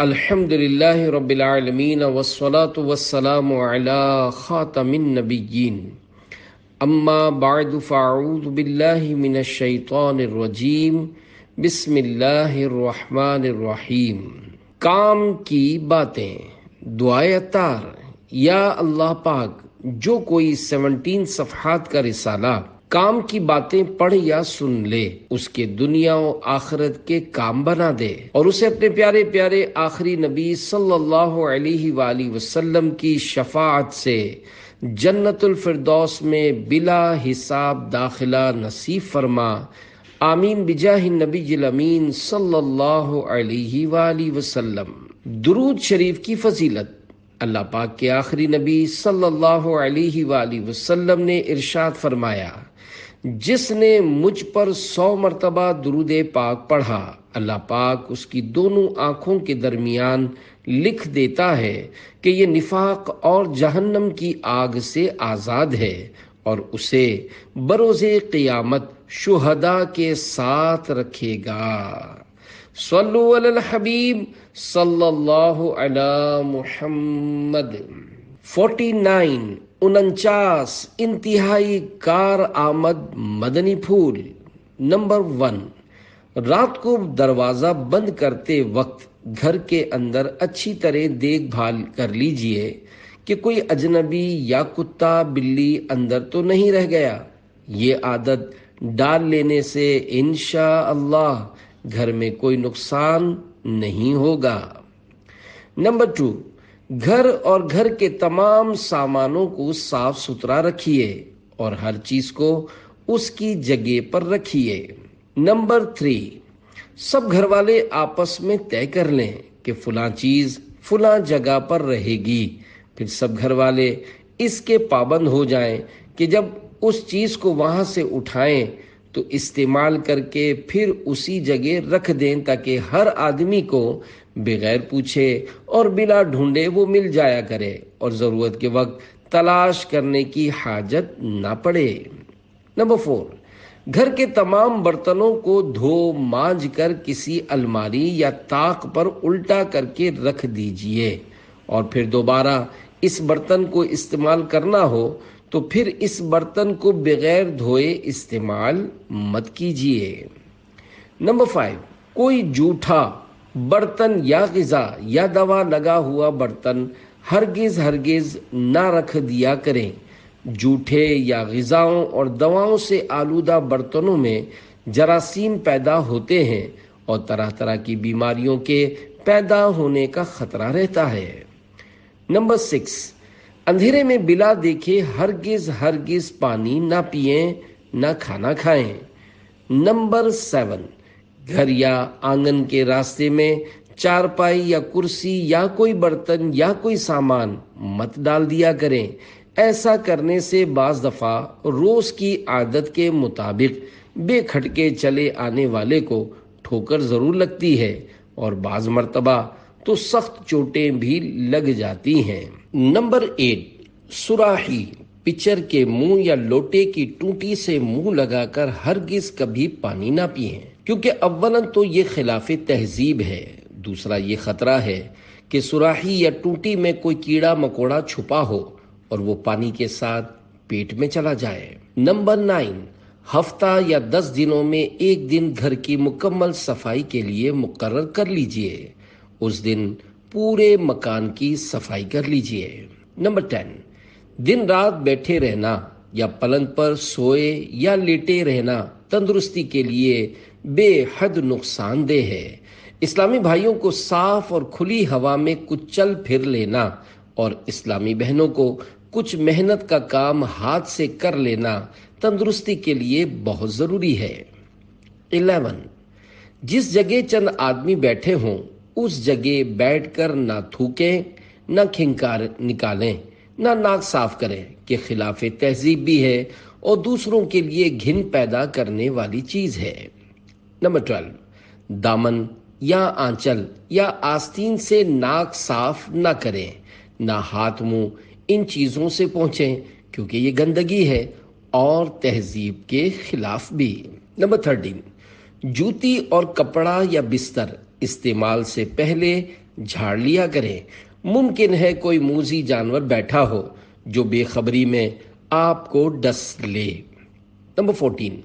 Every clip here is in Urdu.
الحمد للہ رب العالمین والصلاة والسلام علی خاتم النبیین اما بعد فاعوذ باللہ من الشیطان الرجیم بسم اللہ الرحمن الرحیم۔ کام کی باتیں، دعائے عطار۔ یا اللہ پاک، جو کوئی 17 صفحات کا رسالہ کام کی باتیں پڑھ یا سن لے، اس کے دنیا و آخرت کے کام بنا دے، اور اسے اپنے پیارے پیارے آخری نبی صلی اللہ علیہ وآلہ وسلم کی شفاعت سے جنت الفردوس میں بلا حساب داخلہ نصیب فرما، آمین بجاہ النبی الامین صلی اللہ علیہ وآلہ وسلم۔ درود شریف کی فضیلت۔ اللہ پاک کے آخری نبی صلی اللہ علیہ وآلہ وسلم نے ارشاد فرمایا، جس نے مجھ پر 100 مرتبہ درود پاک پڑھا، اللہ پاک اس کی دونوں آنکھوں کے درمیان لکھ دیتا ہے کہ یہ نفاق اور جہنم کی آگ سے آزاد ہے، اور اسے بروز قیامت شہداء کے ساتھ رکھے گا۔ صلو علی الحبیب صلی اللہ علی محمد۔ 49 انتہائی کار آمد مدنی پھول۔ نمبر 1، رات کو دروازہ بند کرتے وقت گھر کے اندر اچھی طرح دیکھ بھال کر لیجئے کہ کوئی اجنبی یا کتا بلی اندر تو نہیں رہ گیا۔ یہ عادت ڈال لینے سے انشاءاللہ گھر میں کوئی نقصان نہیں ہوگا۔ نمبر 2، گھر اور گھر کے تمام سامانوں کو صاف ستھرا رکھیے اور ہر چیز کو اس کی جگہ پر رکھیے۔ نمبر 3، سب گھر والے آپس میں طے کر لیں کہ فلاں چیز فلاں جگہ پر رہے گی، پھر سب گھر والے اس کے پابند ہو جائیں کہ جب اس چیز کو وہاں سے اٹھائیں تو استعمال کر کے پھر اسی جگہ رکھ دیں، تاکہ ہر آدمی کو بغیر پوچھے اور بلا ڈھونڈے وہ مل جایا کرے اور ضرورت کے وقت تلاش کرنے کی حاجت نہ پڑے۔ نمبر 4، گھر کے تمام برتنوں کو دھو مانج کر کسی الماری یا طاق پر الٹا کر کے رکھ دیجئے، اور پھر دوبارہ اس برتن کو استعمال کرنا ہو تو پھر اس برتن کو بغیر دھوئے استعمال مت کیجیے۔ نمبر 5، کوئی جھوٹا برتن یا غذا یا دوا لگا ہوا برتن ہرگز نہ رکھ دیا کریں۔ جھوٹے یا غذاؤں اور دواؤں سے آلودہ برتنوں میں جراثیم پیدا ہوتے ہیں اور طرح طرح کی بیماریوں کے پیدا ہونے کا خطرہ رہتا ہے۔ نمبر 6، اندھیرے میں بلا دیکھے ہرگز پانی نہ پئیں نہ کھانا کھائیں۔ نمبر 7، گھر یا آنگن کے راستے میں چارپائی یا کرسی یا کوئی برتن یا کوئی سامان مت ڈال دیا کریں۔ ایسا کرنے سے بعض دفعہ روز کی عادت کے مطابق بے کھٹکے چلے آنے والے کو ٹھوکر ضرور لگتی ہے، اور بعض مرتبہ تو سخت چوٹیں بھی لگ جاتی ہیں۔ نمبر 8، سراحی پچر کے منہ یا لوٹے کی ٹوٹی سے منہ لگا کر ہرگز کبھی پانی نہ پئیں، کیونکہ اولاً تو یہ خلاف تہذیب ہے، دوسرا یہ خطرہ ہے کہ سراحی یا ٹوٹی میں کوئی کیڑا مکوڑا چھپا ہو اور وہ پانی کے ساتھ پیٹ میں چلا جائے۔ نمبر 9، ہفتہ یا 10 دنوں میں ایک دن گھر کی مکمل صفائی کے لیے مقرر کر لیجئے، اس دن پورے مکان کی صفائی کر لیجئے۔ نمبر 10، دن رات بیٹھے رہنا یا پلنگ پر سوئے یا لیٹے رہنا تندرستی کے لیے بے حد نقصان دہ ہے۔ اسلامی بھائیوں کو صاف اور کھلی ہوا میں کچھ چل پھر لینا اور اسلامی بہنوں کو کچھ محنت کا کام ہاتھ سے کر لینا تندرستی کے لیے بہت ضروری ہے۔ 11، جس جگہ چند آدمی بیٹھے ہوں اس جگہ بیٹھ کر نہ تھوکیں، نہ کھنکار نکالیں، نہ ناک صاف کریں، کہ خلاف تہذیب بھی ہے اور دوسروں کے لیے گھن پیدا کرنے والی چیز ہے۔ نمبر 12، دامن یا آنچل یا آستین سے ناک صاف نہ کریں، نہ ہاتھ منہ ان چیزوں سے پہنچیں، کیونکہ یہ گندگی ہے اور تہذیب کے خلاف بھی۔ نمبر 13، جوتی اور کپڑا یا بستر استعمال سے پہلے جھاڑ لیا کریں۔ ممکن ہے کوئی موذی جانور بیٹھا ہو جو بے خبری میں آپ کو ڈس لے۔ نمبر 14،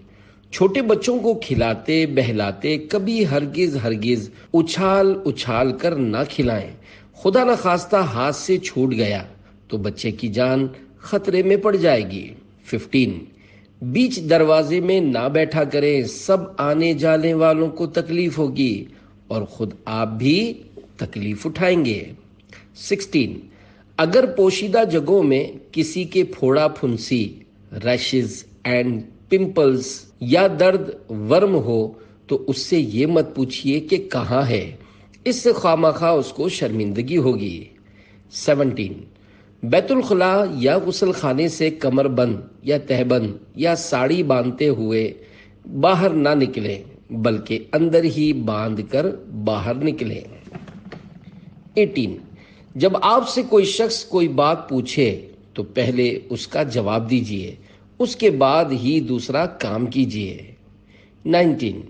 چھوٹے بچوں کو کھلاتے بہلاتے کبھی ہرگز اچھال اچھال کر نہ کھلائیں۔ خدا نہ خواستہ ہاتھ سے چھوٹ گیا تو بچے کی جان خطرے میں پڑ جائے گی۔ 15، بیچ دروازے میں نہ بیٹھا کریں، سب آنے جانے والوں کو تکلیف ہوگی اور خود آپ بھی تکلیف اٹھائیں گے۔ 16، اگر پوشیدہ جگہوں میں کسی کے پھوڑا پھنسی، ریشز اینڈ پمپلز یا درد ورم ہو تو اس سے یہ مت پوچھیے کہ کہاں ہے، اس سے خواہ اس کو شرمندگی ہوگی۔ 17، بیت الخلاء یا غسل خانے سے کمر بند یا تہبند یا ساڑی باندھتے ہوئے باہر نہ نکلیں بلکہ اندر ہی باندھ کر باہر نکلیں۔ 18، جب آپ سے کوئی شخص کوئی بات پوچھے تو پہلے اس کا جواب دیجیے، اس کے بعد ہی دوسرا کام کیجیے۔ 19،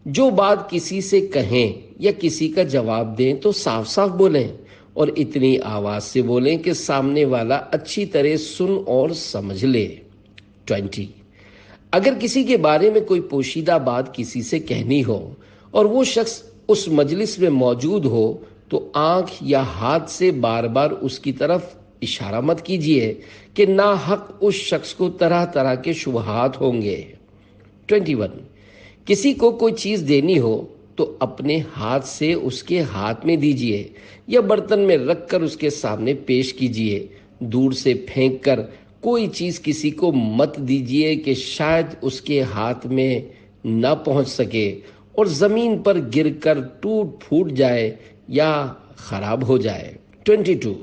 جو بات کسی سے کہیں یا کسی کا جواب دیں تو صاف صاف بولیں اور اتنی آواز سے بولیں کہ سامنے والا اچھی طرح سن اور سمجھ لے۔ 20، اگر کسی کے بارے میں کوئی پوشیدہ بات کسی سے کہنی ہو اور وہ شخص اس مجلس میں موجود ہو تو آنکھ یا ہاتھ سے بار بار اس کی طرف اشارہ مت کیجیے کہ ناحق اس شخص کو طرح طرح کے شبہات ہوں گے۔ 21، کسی کو کوئی چیز دینی ہو تو اپنے ہاتھ سے اس کے ہاتھ میں دیجیے یا برتن میں رکھ کر اس کے سامنے پیش کیجیے۔ دور سے پھینک کر کوئی چیز کسی کو مت دیجیے کہ شاید اس کے ہاتھ میں نہ پہنچ سکے اور زمین پر گر کر ٹوٹ پھوٹ جائے یا خراب ہو جائے۔ 22،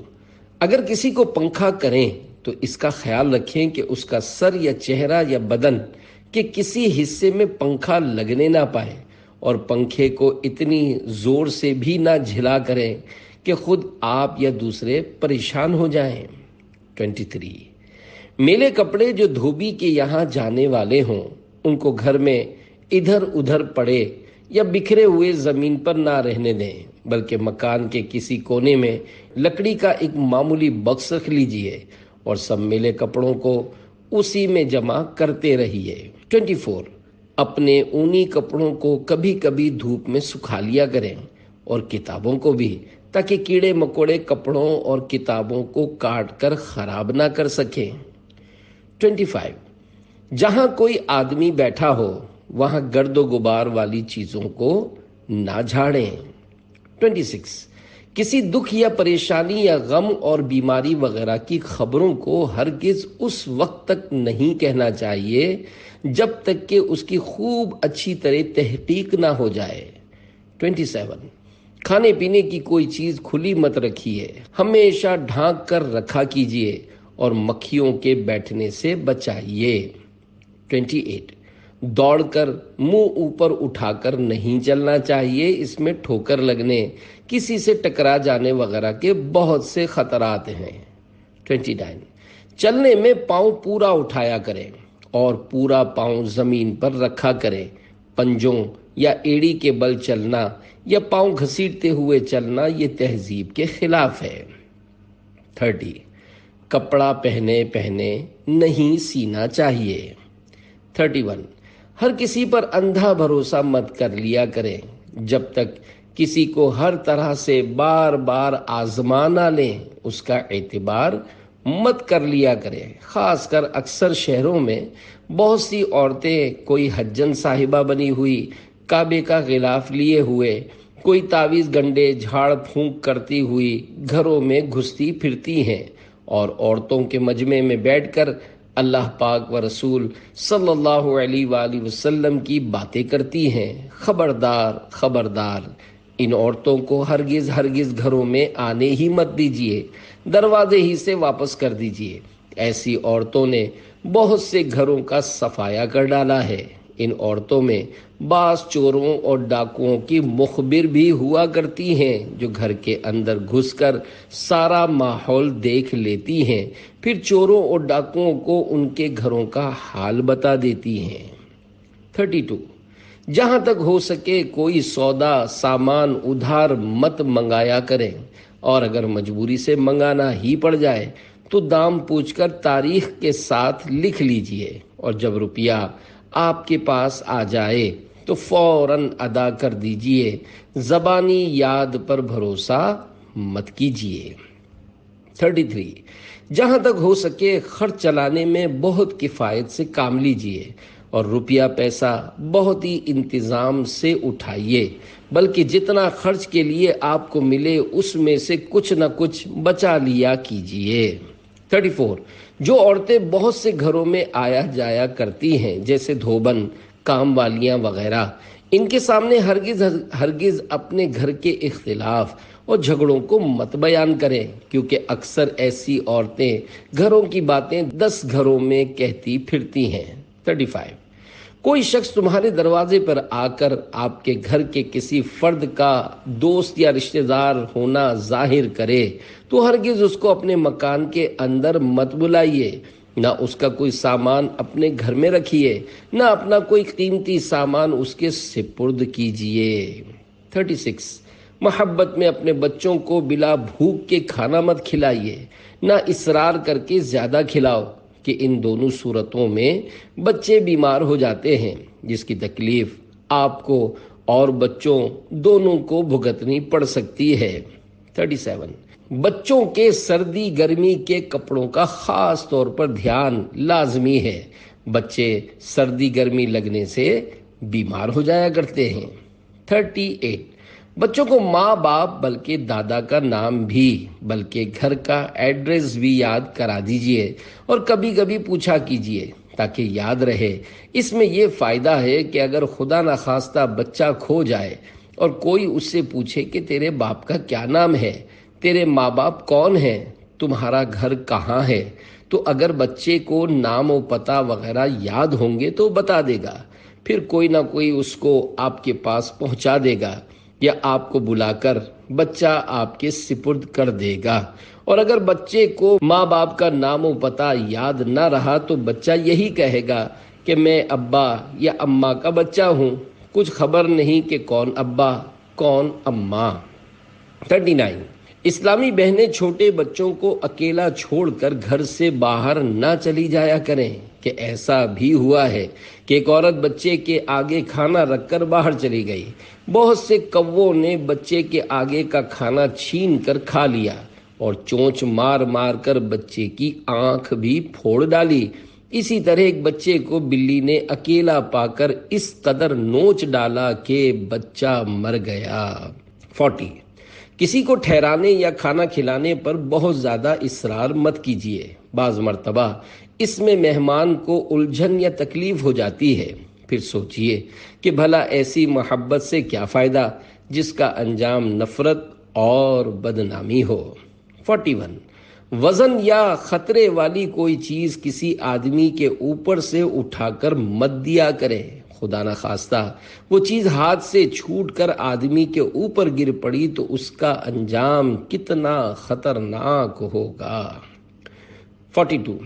اگر کسی کو پنکھا کریں تو اس کا خیال رکھیں کہ اس کا سر یا چہرہ یا بدن کے کسی حصے میں پنکھا لگنے نہ پائے اور پنکھے کو اتنی زور سے بھی نہ جھلا کریں کہ خود آپ یا دوسرے پریشان ہو جائیں۔ 23، میلے کپڑے جو دھوبی کے یہاں جانے والے ہوں ان کو گھر میں ادھر ادھر پڑے یا بکھرے ہوئے زمین پر نہ رہنے دیں بلکہ مکان کے کسی کونے میں لکڑی کا ایک معمولی باکس رکھ لیجئے اور سب میلے کپڑوں کو اسی میں جمع کرتے رہیے۔ 24، اپنے اونی کپڑوں کو کبھی کبھی دھوپ میں سکھا لیا کریں اور کتابوں کو بھی، تاکہ کیڑے مکوڑے کپڑوں اور کتابوں کو کاٹ کر خراب نہ کر سکیں۔ 25، جہاں کوئی آدمی بیٹھا ہو وہاں گرد و غبار والی چیزوں کو نہ جھاڑیں۔ 26، کسی دکھ یا پریشانی یا غم اور بیماری وغیرہ کی خبروں کو ہرگز اس وقت تک نہیں کہنا چاہیے جب تک کہ اس کی خوب اچھی طرح تحقیق نہ ہو جائے۔ 27، کھانے پینے کی کوئی چیز کھلی مت رکھیے، ہمیشہ ڈھانک کر رکھا کیجیے اور مکھیوں کے بیٹھنے سے بچائیے۔ 28، دوڑ کر منہ اوپر اٹھا کر نہیں چلنا چاہیے، اس میں ٹھوکر لگنے، کسی سے ٹکرا جانے وغیرہ کے بہت سے خطرات ہیں۔ 29، چلنے میں پاؤں پورا اٹھایا کریں اور پورا پاؤں زمین پر رکھا کریں۔ پنجوں یا ایڑی کے بل چلنا یا پاؤں گھسیٹتے ہوئے چلنا یہ تہذیب کے خلاف ہے۔ 30، کپڑا پہنے نہیں سینا چاہیے۔ 31، ہر کسی پر اندھا بھروسہ مت کر لیا کریں جب تک کسی کو ہر طرح سے بار بار آزما نہ لیں، اس کا اعتبار مت کر لیا کریں۔ خاص کر اکثر شہروں میں بہت سی عورتیں کوئی حجن صاحبہ بنی ہوئی، کعبے کا غلاف لیے ہوئے، کوئی تعویذ گنڈے جھاڑ پھونک کرتی ہوئی گھروں میں گھستی پھرتی ہیں اور عورتوں کے مجمع میں بیٹھ کر اللہ پاک و رسول صلی اللہ علیہ وآلہ وسلم کی باتیں کرتی ہیں۔ خبردار، ان عورتوں کو ہرگز گھروں میں آنے ہی مت دیجیے، دروازے ہی سے واپس کر دیجیے۔ ایسی عورتوں نے بہت سے گھروں کا صفایا کر ڈالا ہے۔ ان عورتوں میں بعض چوروں اور ڈاکوؤں کی مخبر بھی ہوا کرتی ہیں جو گھر کے اندر گھس کر سارا ماحول دیکھ لیتی ہیں، پھر چوروں اور ڈاکوؤں کو ان کے گھروں کا حال بتا دیتی ہیں۔ 32، جہاں تک ہو سکے کوئی سودا سامان ادھار مت منگایا کریں، اور اگر مجبوری سے منگانا ہی پڑ جائے تو دام پوچھ کر تاریخ کے ساتھ لکھ لیجئے، اور جب روپیہ آپ کے پاس آ جائے تو فوراً ادا کر دیجئے، زبانی یاد پر بھروسہ مت کیجئے۔ 33، جہاں تک ہو سکے خرچ چلانے میں بہت کفایت سے کام لیجئے، اور روپیہ پیسہ بہت ہی انتظام سے اٹھائیے، بلکہ جتنا خرچ کے لیے آپ کو ملے اس میں سے کچھ نہ کچھ بچا لیا کیجئے۔ 34، جو عورتیں بہت سے گھروں میں آیا جایا کرتی ہیں، جیسے دھوبن، کام والیاں وغیرہ، ان کے سامنے ہرگز اپنے گھر کے اختلاف اور جھگڑوں کو مت بیان کریں، کیونکہ اکثر ایسی عورتیں گھروں کی باتیں 10 گھروں میں کہتی پھرتی ہیں۔ 35، کوئی شخص تمہارے دروازے پر آ کر آپ کے گھر کے کسی فرد کا دوست یا رشتہ دار ہونا ظاہر کرے تو ہرگز اس کو اپنے مکان کے اندر مت بلائیے، نہ اس کا کوئی سامان اپنے گھر میں رکھیے، نہ اپنا کوئی قیمتی سامان اس کے سپرد کیجیے۔ 36، محبت میں اپنے بچوں کو بلا بھوک کے کھانا مت کھلائیے، نہ اصرار کر کے زیادہ کھلاؤ، کہ ان دونوں صورتوں میں بچے بیمار ہو جاتے ہیں، جس کی تکلیف آپ کو اور بچوں دونوں کو بھگتنی پڑ سکتی ہے۔ 37، بچوں کے سردی گرمی کے کپڑوں کا خاص طور پر دھیان لازمی ہے، بچے سردی گرمی لگنے سے بیمار ہو جایا کرتے ہیں۔ 38، بچوں کو ماں باپ بلکہ دادا کا نام بھی بلکہ گھر کا ایڈریس بھی یاد کرا دیجئے، اور کبھی کبھی پوچھا کیجئے تاکہ یاد رہے۔ اس میں یہ فائدہ ہے کہ اگر خدا نخواستہ بچہ کھو جائے اور کوئی اس سے پوچھے کہ تیرے باپ کا کیا نام ہے، تیرے ماں باپ کون ہیں، تمہارا گھر کہاں ہے، تو اگر بچے کو نام و پتہ وغیرہ یاد ہوں گے تو بتا دے گا، پھر کوئی نہ کوئی اس کو آپ کے پاس پہنچا دے گا، یا آپ کو بلا کر بچہ آپ کے سپرد کر دے گا۔ اور اگر بچے کو ماں باپ کا نام و پتہ یاد نہ رہا تو بچہ یہی کہے گا کہ میں ابا یا اماں کا بچہ ہوں، کچھ خبر نہیں کہ کون ابا کون اماں۔ 39، اسلامی بہنیں چھوٹے بچوں کو اکیلا چھوڑ کر گھر سے باہر نہ چلی جایا کریں، کہ ایسا بھی ہوا ہے کہ ایک عورت بچے کے آگے کھانا رکھ کر باہر چلی گئی، بہت سے کووں نے بچے کے آگے کا کھانا چھین کر کھا لیا اور چونچ مار مار کر بچے کی آنکھ بھی پھوڑ ڈالی۔ اسی طرح ایک بچے کو بلی نے اکیلا پا کر اس قدر نوچ ڈالا کہ بچہ مر گیا۔ 40، کسی کو ٹھہرانے یا کھانا کھلانے پر بہت زیادہ اصرار مت کیجیے، بعض مرتبہ اس میں مہمان کو الجھن یا تکلیف ہو جاتی ہے، پھر سوچئے کہ بھلا ایسی محبت سے کیا فائدہ جس کا انجام نفرت اور بدنامی ہو۔ 41، وزن یا خطرے والی کوئی چیز کسی آدمی کے اوپر سے اٹھا کر مت دیا کرے، خدا نخواستہ وہ چیز ہاتھ سے چھوٹ کر آدمی کے اوپر گر پڑی تو اس کا انجام کتنا خطرناک ہوگا۔ 42،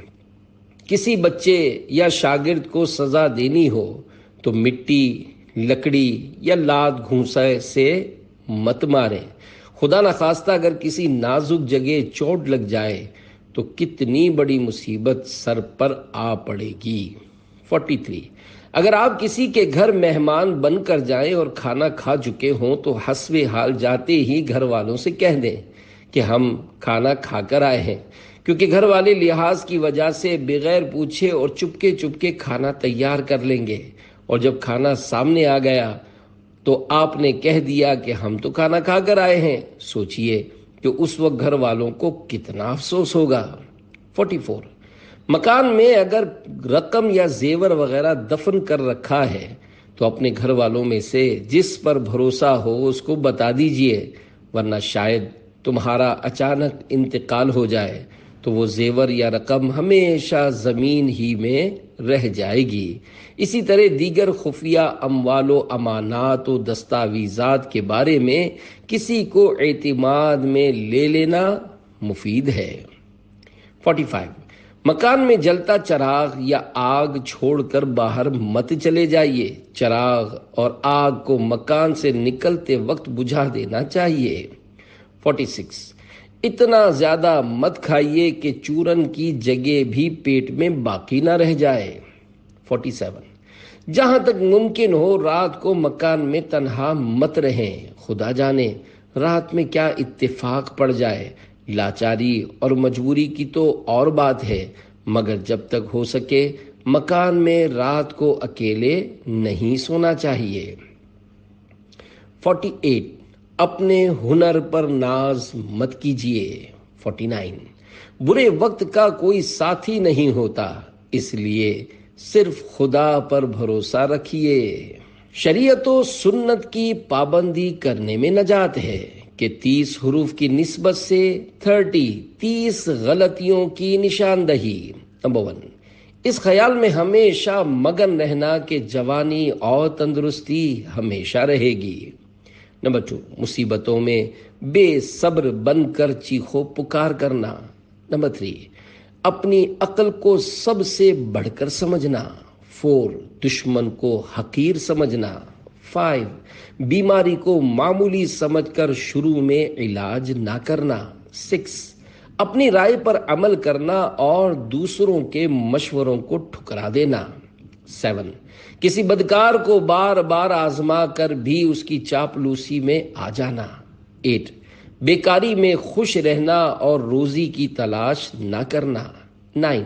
کسی بچے یا شاگرد کو سزا دینی ہو تو مٹی، لکڑی یا لاد گھونسے سے مت ماریں، خدا نخواستہ اگر کسی نازک جگہ چوٹ لگ جائے تو کتنی بڑی مصیبت سر پر آ پڑے گی۔ 43، اگر آپ کسی کے گھر مہمان بن کر جائیں اور کھانا کھا چکے ہوں تو حسب حال جاتے ہی گھر والوں سے کہہ دیں کہ ہم کھانا کھا کر آئے ہیں، کیونکہ گھر والے لحاظ کی وجہ سے بغیر پوچھے اور چپکے کھانا تیار کر لیں گے، اور جب کھانا سامنے آ گیا تو آپ نے کہہ دیا کہ ہم تو کھانا کھا کر آئے ہیں، سوچئے کہ اس وقت گھر والوں کو کتنا افسوس ہوگا۔ 44، مکان میں اگر رقم یا زیور وغیرہ دفن کر رکھا ہے تو اپنے گھر والوں میں سے جس پر بھروسہ ہو اس کو بتا دیجئے، ورنہ شاید تمہارا اچانک انتقال ہو جائے تو وہ زیور یا رقم ہمیشہ زمین ہی میں رہ جائے گی۔ اسی طرح دیگر خفیہ اموال و امانات و دستاویزات کے بارے میں کسی کو اعتماد میں لے لینا مفید ہے۔ 45، مکان میں جلتا چراغ یا آگ چھوڑ کر باہر مت چلے جائیے. چراغ اور آگ کو مکان سے نکلتے وقت بجھا دینا چاہیے. 46. اتنا زیادہ مت کھائیے کہ چورن کی جگہ بھی پیٹ میں باقی نہ رہ جائے. 47. جہاں تک ممکن ہو رات کو مکان میں تنہا مت رہیں. خدا جانے رات میں کیا اتفاق پڑ جائے. لاچاری اور مجبوری کی تو اور بات ہے، مگر جب تک ہو سکے مکان میں رات کو اکیلے نہیں سونا چاہیے. 48. اپنے ہنر پر ناز مت کیجیے. 49. برے وقت کا کوئی ساتھی نہیں ہوتا، اس لیے صرف خدا پر بھروسہ رکھیے. شریعت و سنت کی پابندی کرنے میں نجات ہے کہ 30 حروف کی نسبت سے 30 غلطیوں کی نشاندہی. نمبر 1. اس خیال میں ہمیشہ مگن رہنا کہ جوانی اور تندرستی ہمیشہ رہے گی. نمبر 2. مصیبتوں میں بے صبر بن کر چیخو پکار کرنا. نمبر 3. اپنی عقل کو سب سے بڑھ کر سمجھنا. 4. دشمن کو حقیر سمجھنا. 5. بیماری کو معمولی سمجھ کر شروع میں علاج نہ کرنا. 6. اپنی رائے پر عمل کرنا اور دوسروں کے مشوروں کو ٹھکرا دینا. 7. کسی بدکار کو بار بار آزما کر بھی اس کی چاپلوسی میں آ جانا. 8. بیکاری میں خوش رہنا اور روزی کی تلاش نہ کرنا. 9.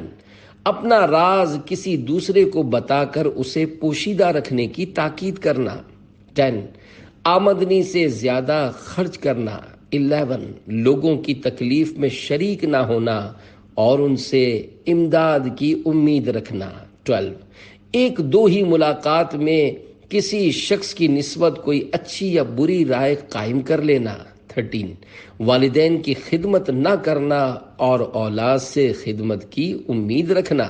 اپنا راز کسی دوسرے کو بتا کر اسے پوشیدہ رکھنے کی تاکید کرنا. 10. آمدنی سے زیادہ خرچ کرنا. 11. لوگوں کی تکلیف میں شریک نہ ہونا اور ان سے امداد کی امید رکھنا. 12. ایک دو ہی ملاقات میں کسی شخص کی نسبت کوئی اچھی یا بری رائے قائم کر لینا. 13. والدین کی خدمت نہ کرنا اور اولاد سے خدمت کی امید رکھنا.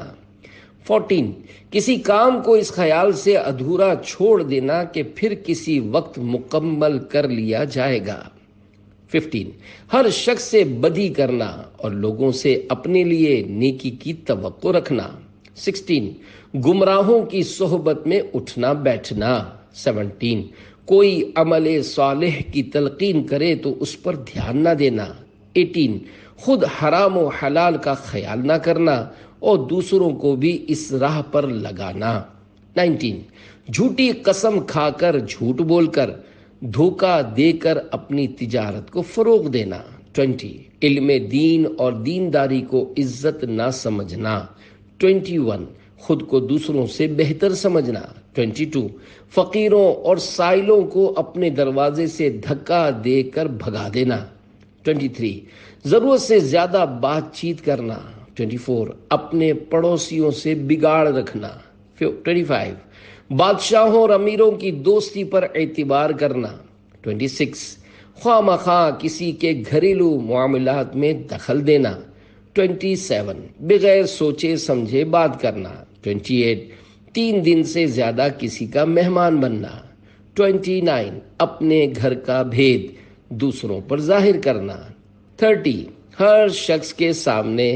14. کسی کام کو اس خیال سے ادھورا چھوڑ دینا کہ پھر کسی وقت مکمل کر لیا جائے گا. 15. ہر شخص سے بدی کرنا اور لوگوں سے اپنے لیے نیکی کی توقع رکھنا. 16. گمراہوں کی صحبت میں اٹھنا بیٹھنا. 17. کوئی عمل صالح کی تلقین کرے تو اس پر دھیان نہ دینا. 18. خود حرام و حلال کا خیال نہ کرنا اور دوسروں کو بھی اس راہ پر لگانا. 19. جھوٹی قسم کھا کر جھوٹ بول کر دھوکہ دے کر اپنی تجارت کو فروغ دینا. 20. علم دین اور دینداری کو عزت نہ سمجھنا. 21. خود کو دوسروں سے بہتر سمجھنا. 22. فقیروں اور سائلوں کو اپنے دروازے سے دھکا دے کر بھگا دینا. 23. ضرورت سے زیادہ بات چیت کرنا. 24. اپنے پڑوسیوں سے بگاڑ رکھنا. 25. بادشاہوں اور امیروں کی دوستی پر اعتبار کرنا. 26. خواہ مخواہ کسی کے گھریلو معاملات میں دخل دینا. 27. بغیر سوچے سمجھے بات کرنا. 28. 3 دن سے زیادہ کسی کا مہمان بننا. 29. اپنے گھر کا بھید دوسروں پر ظاہر کرنا. 30. ہر شخص کے سامنے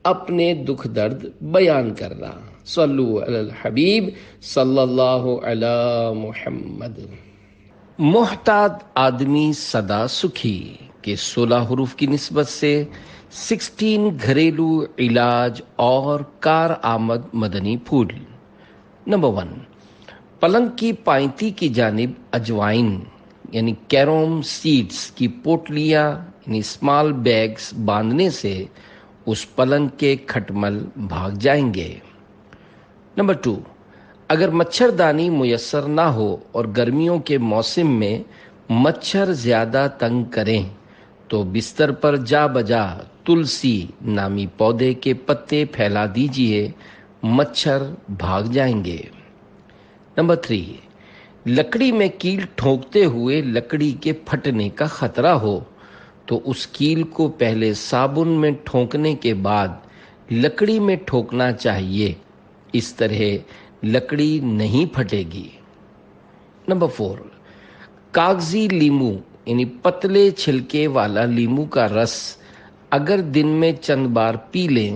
اپنے دکھ درد بیان کرنا. صلو علی الحبیب صلی اللہ علی محمد. محتاط آدمی سدا سکھی کے 16 حروف کی نسبت سے 16 گھریلو علاج اور کارآمد مدنی پھول. نمبر 1. پلنگ کی پائنتی کی جانب اجوائن یعنی کیروم سیڈز کی پوٹلیاں یعنی اسمال بیگز باندھنے سے اس پلنگ کے کھٹمل بھاگ جائیں گے. نمبر 2. اگر مچھردانی میسر نہ ہو اور گرمیوں کے موسم میں مچھر زیادہ تنگ کریں تو بستر پر جا بجا تلسی نامی پودے کے پتے پھیلا دیجئے، مچھر بھاگ جائیں گے. نمبر 3. لکڑی میں کیل ٹھونکتے ہوئے لکڑی کے پھٹنے کا خطرہ ہو تو اس کیل کو پہلے صابن میں ٹھونکنے کے بعد لکڑی میں ٹھونکنا چاہیے، اس طرح لکڑی نہیں پھٹے گی. نمبر 4. کاغذی لیمو یعنی پتلے چھلکے والا لیمو کا رس اگر دن میں چند بار پی لیں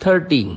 13,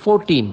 14,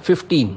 15,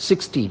16,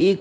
1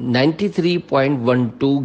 93.12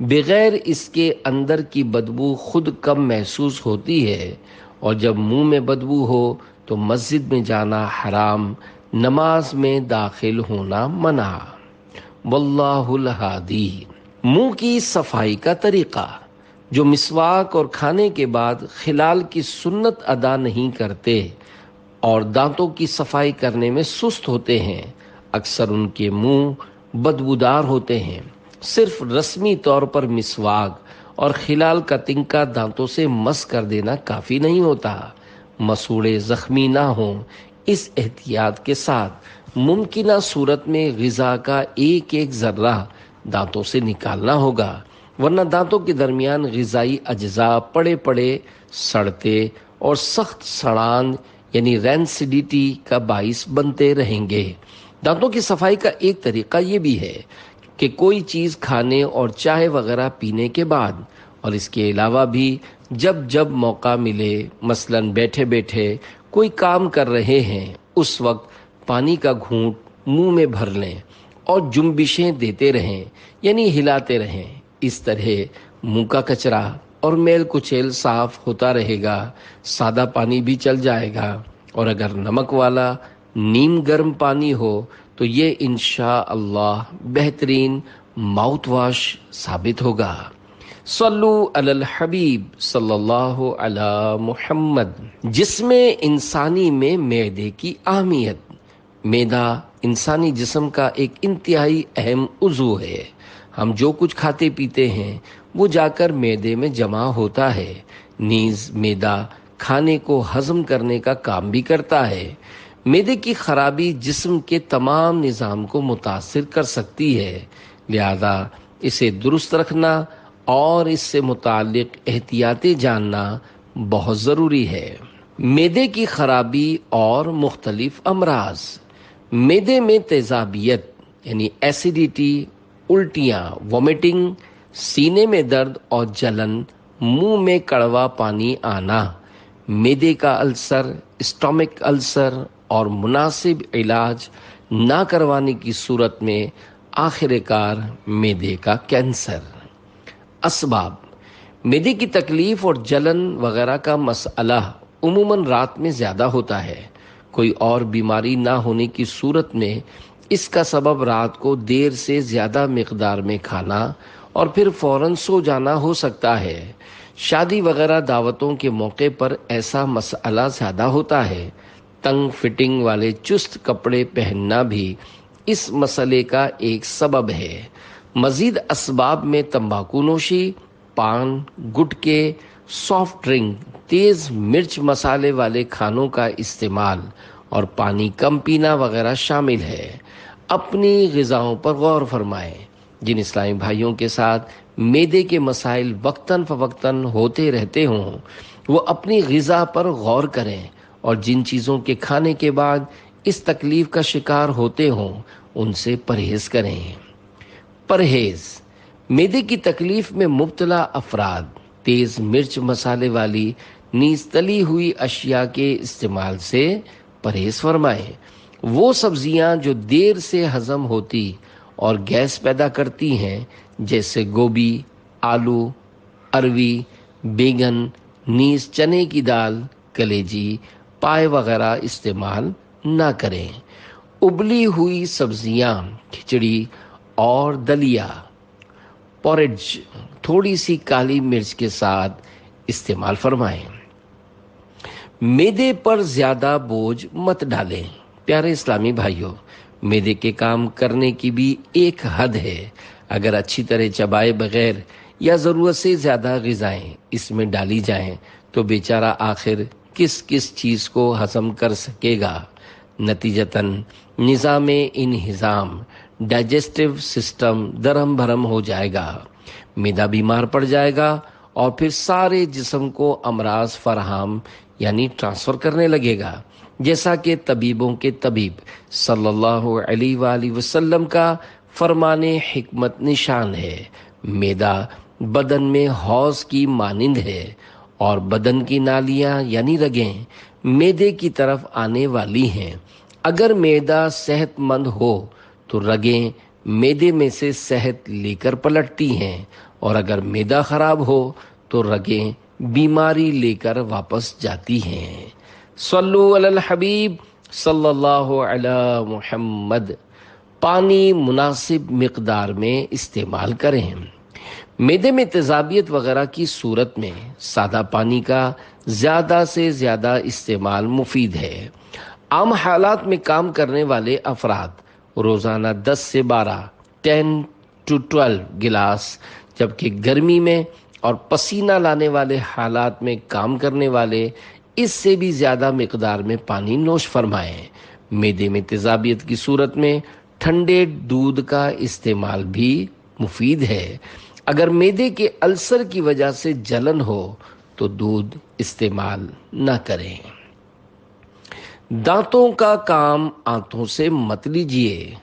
بغیر اس کے اندر کی بدبو خود کم محسوس ہوتی ہے، اور جب منہ میں بدبو ہو تو مسجد میں جانا حرام، نماز میں داخل ہونا منع۔ واللہ الہادی۔ منہ کی صفائی کا طریقہ: جو مسواک اور کھانے کے بعد خلال کی سنت ادا نہیں کرتے اور دانتوں کی صفائی کرنے میں سست ہوتے ہیں، اکثر ان کے منہ بدبودار ہوتے ہیں۔ صرف رسمی طور پر مسواک اور خلال کا تنکا دانتوں سے مس کر دینا کافی نہیں ہوتا۔ مسوڑے زخمی نہ ہوں، اس احتیاط کے ساتھ ممکنہ صورت میں غذا کا ایک ایک ذرہ دانتوں سے نکالنا ہوگا، ورنہ دانتوں کے درمیان غذائی اجزاء پڑے پڑے سڑتے اور سخت سڑان یعنی رینسیڈیٹی کا باعث بنتے رہیں گے۔ دانتوں کی صفائی کا ایک طریقہ یہ بھی ہے کہ کوئی چیز کھانے اور چائے وغیرہ پینے کے بعد اور اس کے علاوہ بھی جب موقع ملے، مثلاً بیٹھے بیٹھے کوئی کام کر رہے ہیں، اس وقت پانی کا گھونٹ منہ میں بھر لیں اور جنبشیں دیتے رہیں، یعنی ہلاتے رہیں۔ اس طرح منہ کا کچرا اور میل کچیل صاف ہوتا رہے گا، سادہ پانی بھی چل جائے گا، اور اگر نمک والا نیم گرم پانی ہو تو یہ انشاءاللہ بہترین ماؤتھ واش ثابت ہوگا۔ صلو علی الحبیب صلی اللہ علی محمد۔ جسم انسانی میں معدے کی اہمیت۔ معدہ انسانی جسم کا ایک انتہائی اہم عضو ہے۔ ہم جو کچھ کھاتے پیتے ہیں وہ جا کر معدے میں جمع ہوتا ہے، نیز معدہ کھانے کو ہضم کرنے کا کام بھی کرتا ہے۔ معدے کی خرابی جسم کے تمام نظام کو متاثر کر سکتی ہے، لہذا اسے درست رکھنا اور اس سے متعلق احتیاطیں جاننا بہت ضروری ہے۔ معدے کی خرابی اور مختلف امراض۔ معدے میں تیزابیت یعنی ایسیڈیٹی، الٹیاں، وومیٹنگ، سینے میں درد اور جلن، منہ میں کڑوا پانی آنا، معدے کا السر، اسٹامک السر اور مناسب علاج نہ کروانے کی صورت میں آخر کار معدے کا کینسر۔ اسباب: معدے کی تکلیف اور جلن وغیرہ کا مسئلہ عموماً رات میں زیادہ ہوتا ہے۔ کوئی اور بیماری نہ ہونے کی صورت میں اس کا سبب رات کو دیر سے زیادہ مقدار میں کھانا اور پھر فوراً سو جانا ہو سکتا ہے۔ شادی وغیرہ دعوتوں کے موقع پر ایسا مسئلہ زیادہ ہوتا ہے۔ تنگ فٹنگ والے چست کپڑے پہننا بھی اس مسئلے کا ایک سبب ہے۔ مزید اسباب میں تمباکو نوشی، پان، گٹکے، سافٹ ڈرنک، تیز مرچ مسالے والے کھانوں کا استعمال اور پانی کم پینا وغیرہ شامل ہے۔ اپنی غذاؤں پر غور فرمائیں۔ جن اسلامی بھائیوں کے ساتھ معدے کے مسائل وقتاً فوقتاً ہوتے رہتے ہوں، وہ اپنی غذا پر غور کریں اور جن چیزوں کے کھانے کے بعد اس تکلیف کا شکار ہوتے ہوں ان سے پرہیز کریں۔ پرہیز: معدے کی تکلیف میں مبتلا افراد تیز مرچ مسالے والی نیز تلی ہوئی اشیاء کے استعمال سے پرہیز فرمائیں۔ وہ سبزیاں جو دیر سے ہضم ہوتی اور گیس پیدا کرتی ہیں جیسے گوبھی، آلو، اروی، بیگن، نیز چنے کی دال، کلیجی، پائے وغیرہ استعمال نہ کریں۔ ابلی ہوئی سبزیاں، کھچڑی اور دلیا، پورج تھوڑی سی کالی مرچ کے ساتھ استعمال فرمائیں۔ معدے پر زیادہ بوجھ مت ڈالیں۔ پیارے اسلامی بھائیوں، معدے کے کام کرنے کی بھی ایک حد ہے۔ اگر اچھی طرح چبائے بغیر یا ضرورت سے زیادہ غذائیں اس میں ڈالی جائیں تو بیچارہ آخر کس چیز کو ہضم کر سکے گا۔ نتیجتاً نظام انہضام، ڈائجسٹو سسٹم درہم بھرم ہو جائے گا، معدہ بیمار پڑ جائے گا اور پھر سارے جسم کو امراض فراہم یعنی ٹرانسفر کرنے لگے گا، جیسا کہ طبیبوں کے طبیب صلی اللہ علیہ وآلہ وسلم کا فرمان حکمت نشان ہے۔ معدہ بدن میں حوض کی مانند ہے اور بدن کی نالیاں یعنی رگیں معدے کی طرف آنے والی ہیں۔ اگر معدہ صحت مند ہو تو رگیں معدے میں سے صحت لے کر پلٹتی ہیں اور اگر معدہ خراب ہو تو رگیں بیماری لے کر واپس جاتی ہیں۔ صلو علی الحبیب صلی اللہ علی محمد۔ پانی مناسب مقدار میں استعمال کریں۔ معدے میں تیزابیت وغیرہ کی صورت میں سادہ پانی کا زیادہ سے زیادہ استعمال مفید ہے۔ عام حالات میں کام کرنے والے افراد روزانہ 10 سے 12 گلاس، جبکہ گرمی میں اور پسینہ لانے والے حالات میں کام کرنے والے اس سے بھی زیادہ مقدار میں پانی نوش فرمائیں۔ معدے میں تیزابیت کی صورت میں ٹھنڈے دودھ کا استعمال بھی مفید ہے۔ اگر معدے کے السر کی وجہ سے جلن ہو تو دودھ استعمال نہ کریں۔ دانتوں کا کام آنتوں سے مت لیجیے۔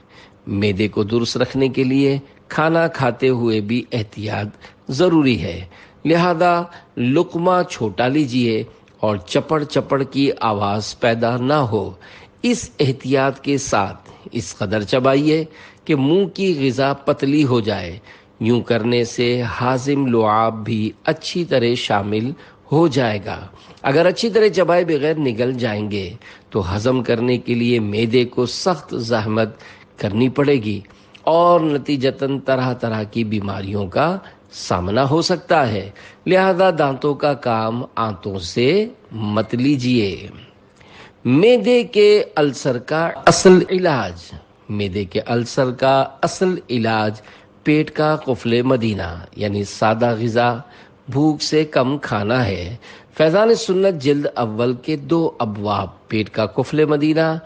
معدے کو درست رکھنے کے لیے کھانا کھاتے ہوئے بھی احتیاط ضروری ہے، لہذا لقمہ چھوٹا لیجیے اور چپڑ چپڑ کی آواز پیدا نہ ہو۔ اس احتیاط کے ساتھ اس قدر چبائیے کہ منہ کی غذا پتلی ہو جائے۔ یوں کرنے سے ہاضم لعاب بھی اچھی طرح شامل ہو جائے گا۔ اگر اچھی طرح چبائے بغیر نگل جائیں گے تو ہضم کرنے کے لیے معدے کو سخت زحمت کرنی پڑے گی اور نتیجتاً طرح طرح کی بیماریوں کا سامنا ہو سکتا ہے، لہذا دانتوں کا کام آنتوں سے مت لیجیے۔ معدے کے السر کا اصل علاج۔ معدے کے السر کا اصل علاج پیٹ کا قفل مدینہ یعنی سادہ غذا، بھوک سے کم کھانا ہے۔ فیضان سنت جلد اول کے 2 ابواب پیٹ کا قفل مدینہ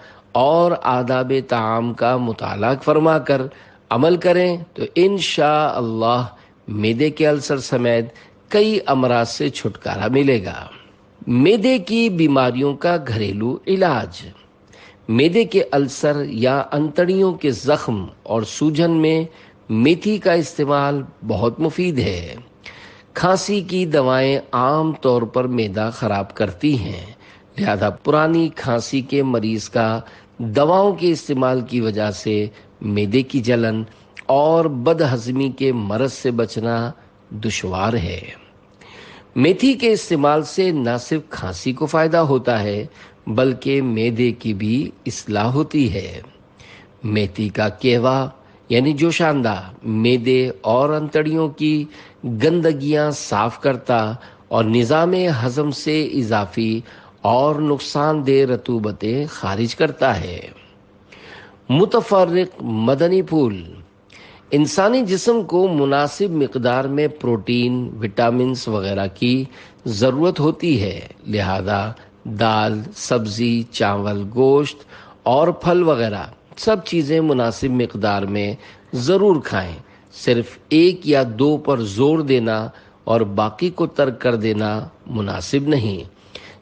اور آداب طعام کا مطالعہ فرما کر عمل کریں تو انشاءاللہ معدے کے السر سمیت کئی امراض سے چھٹکارا ملے گا۔ معدے کی بیماریوں کا گھریلو علاج۔ معدے کے السر یا انتڑیوں کے زخم اور سوجن میں میتھی کا استعمال بہت مفید ہے۔ کھانسی کی دوائیں عام طور پر معدہ خراب کرتی ہیں، لہذا پرانی کھانسی کے مریض کا دواؤں کے استعمال کی وجہ سے معدے کی جلن اور بد ہضمی کے مرض سے بچنا دشوار ہے۔ میتھی کے استعمال سے نہ صرف کھانسی کو فائدہ ہوتا ہے بلکہ معدے کی بھی اصلاح ہوتی ہے۔ میتھی کا کیوا یعنی جوشاندہ معدے اور انتڑیوں کی گندگیاں صاف کرتا اور نظام ہضم سے اضافی اور نقصان دہ رطوبتیں خارج کرتا ہے۔ متفرق مدنی پھول۔ انسانی جسم کو مناسب مقدار میں پروٹین، وٹامنز وغیرہ کی ضرورت ہوتی ہے، لہذا دال، سبزی، چاول، گوشت اور پھل وغیرہ سب چیزیں مناسب مقدار میں ضرور کھائیں۔ صرف 1 یا 2 پر زور دینا اور باقی کو ترک کر دینا مناسب نہیں۔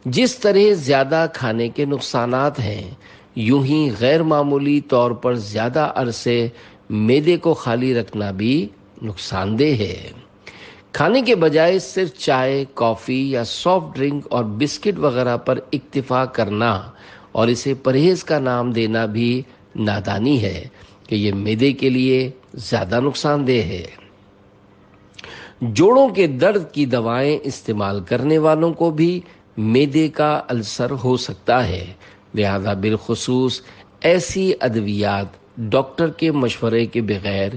جس طرح زیادہ کھانے کے نقصانات ہیں، یوں ہی غیر معمولی طور پر زیادہ عرصے معدے کو خالی رکھنا بھی نقصان دہ ہے۔ کھانے کے بجائے صرف چائے، کافی یا سافٹ ڈرنک اور بسکٹ وغیرہ پر اکتفا کرنا اور اسے پرہیز کا نام دینا بھی نادانی ہے کہ یہ معدے کے لیے زیادہ نقصان دہ ہے۔ جوڑوں کے درد کی دوائیں استعمال کرنے والوں کو بھی معدے کا السر ہو سکتا ہے، لہذا بالخصوص ایسی ادویات ڈاکٹر کے مشورے کے بغیر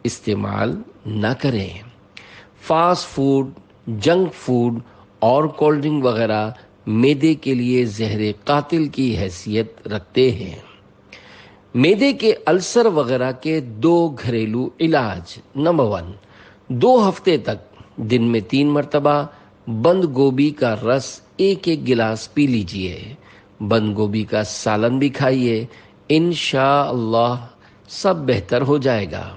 استعمال نہ کریں۔ فاسٹ فوڈ، جنک فوڈ اور کولڈ ڈرنک وغیرہ معدے کے لیے زہر قاتل کی حیثیت رکھتے ہیں۔ معدے کے السر وغیرہ کے 2 گھریلو علاج۔ نمبر 1، 2 ہفتے تک دن میں 3 مرتبہ بند گوبھی کا رس 1 گلاس پی لیجئے۔ بند گوبھی کا سالن بھی کھائیے، انشاءاللہ سب بہتر ہو جائے گا۔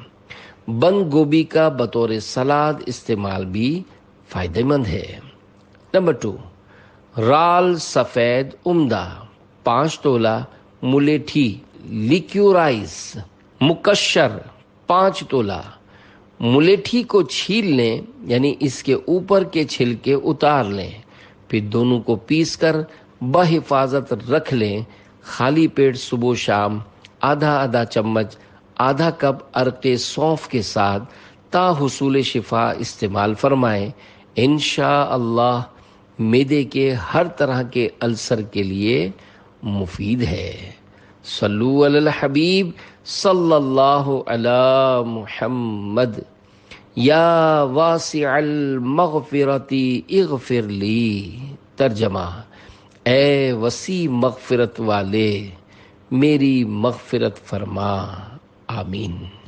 بند گوبھی کا بطور سلاد استعمال بھی فائدہ مند ہے۔ نمبر 2، رال سفید عمدہ 5 تولہ، ملیٹھی لیکیورائز مقشر 5 تولہ۔ ملیٹھی کو چھیل لیں یعنی اس کے اوپر کے چھلکے اتار لیں، پھر دونوں کو پیس کر بحفاظت رکھ لیں۔ خالی پیٹ صبح و شام آدھا چمچ آدھا کپ عرق سونف کے ساتھ تا حصول شفا استعمال فرمائیں، انشاءاللہ معدے کے ہر طرح کے السر کے لیے مفید ہے۔ صلو علی الحبیب صلی اللہ علی محمد۔ یا واسع المغفرت اغفر لی۔ ترجمہ: اے وسیع مغفرت والے، میری مغفرت فرما۔ آمین۔